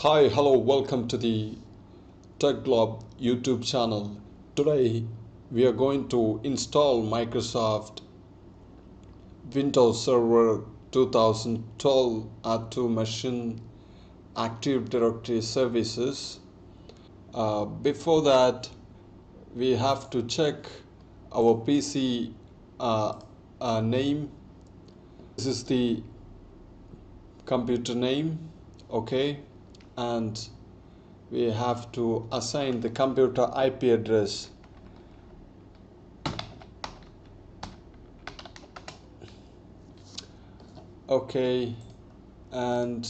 Hi, hello, welcome to the Tech Globe YouTube channel. Today we are going to install Microsoft Windows Server 2012 R2 machine Active Directory services. Before that, we have to check our PC name. This is the computer name, okay, and we have to assign the computer IP address. Okay, and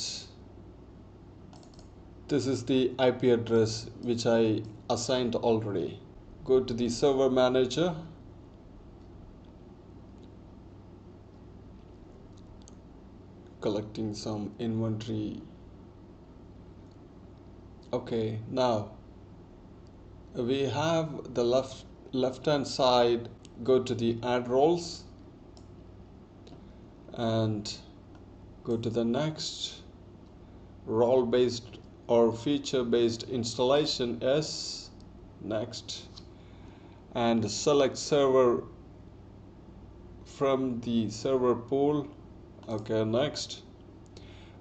this is the IP address which I assigned already. Go to the server manager. Collecting some inventory. Okay, now we have the left hand side. Go to the add roles and go to the next role based or feature based installation. Yes, next, and select server from the server pool. Okay, next,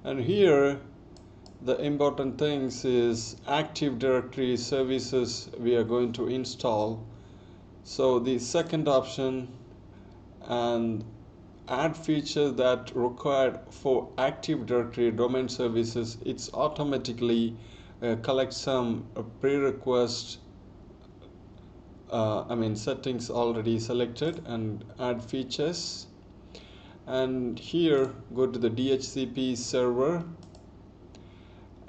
and here the important things is Active Directory services we are going to install. So the second option, and add feature that required for Active Directory domain services, it's automatically collect some pre-request settings already selected and add features. And here go to the DHCP server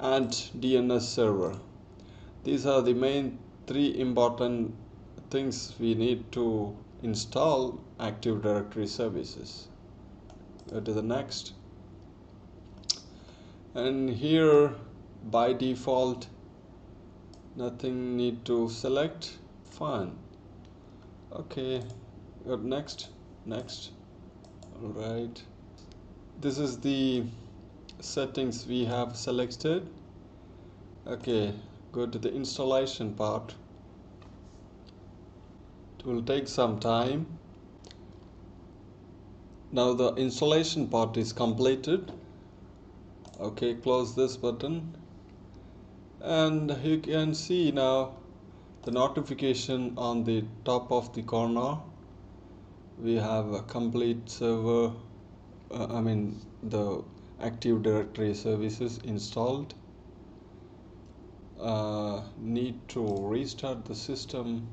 and DNS server. These are the main three important things we need to install Active Directory services. Go to the next, and here by default nothing need to select. Fine. Okay, go next. All right, this is the settings we have selected. Okay, go to the installation part. It will take some time. Now the installation part is completed. Okay, close this button, and you can see now the notification on the top of the corner. We have a complete server, the Active Directory services installed. Need to restart the system.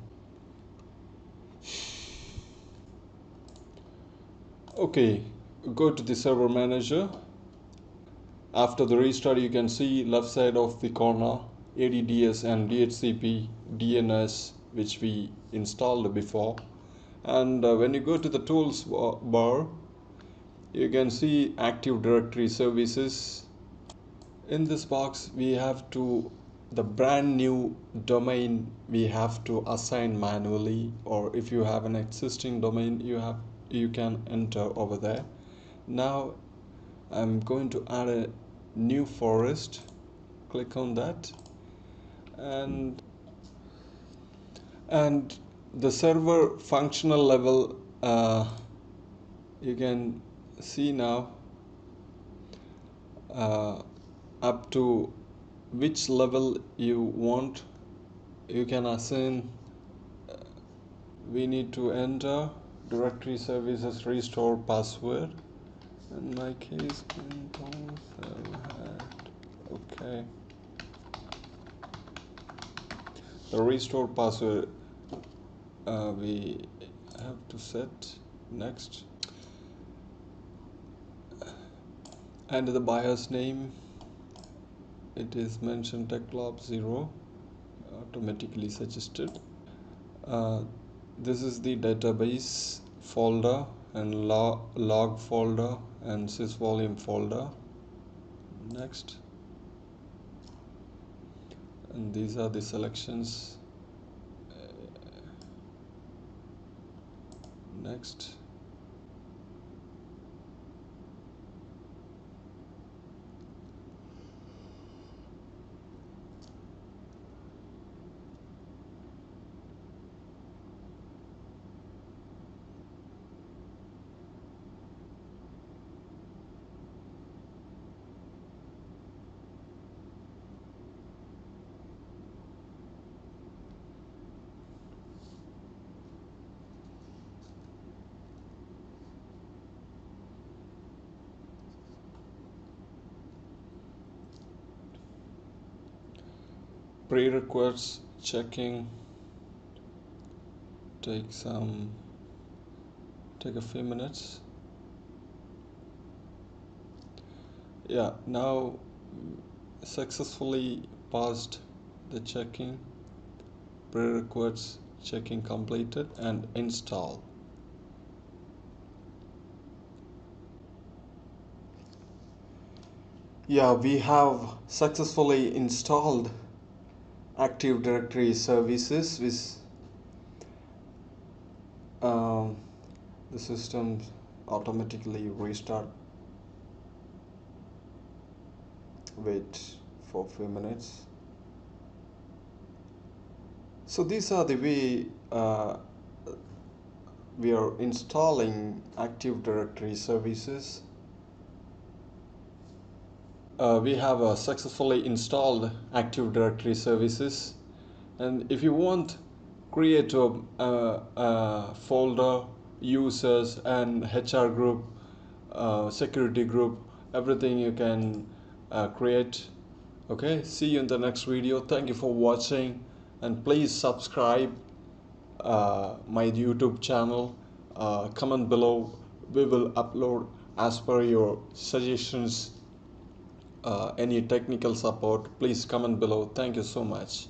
Okay, go to the server manager. After the restart, you can see left side of the corner ADDS and DHCP DNS, which we installed before. And when you go to the tools bar, you can see Active Directory services. In this box we have to, the brand new domain we have to assign manually, or if you have an existing domain you can enter over there. Now I'm going to add a new forest. Click on that, and the server functional level, you can see now up to which level you want. You can assign. We need to enter directory services restore password. In my case, okay, the restore password we have to set. Next, and the BIOS name, it is mentioned TechLab 0, automatically suggested. This is the database folder and log folder and sysvolume folder. Next, and these are the selections. Next, Prerequisites checking take a few minutes. Yeah, now successfully passed the checking. Prerequisites checking completed and install. Yeah, we have successfully installed Active Directory services with um, the system automatically restart. Wait for a few minutes. So these are the way we are installing Active Directory services. We have successfully installed Active Directory services, and if you want, create a folder, users and HR group, security group, everything you can create. Okay, see you in the next video. Thank you for watching, and please subscribe my YouTube channel. Comment below. We will upload as per your suggestions. Any technical support, please comment below. Thank you so much.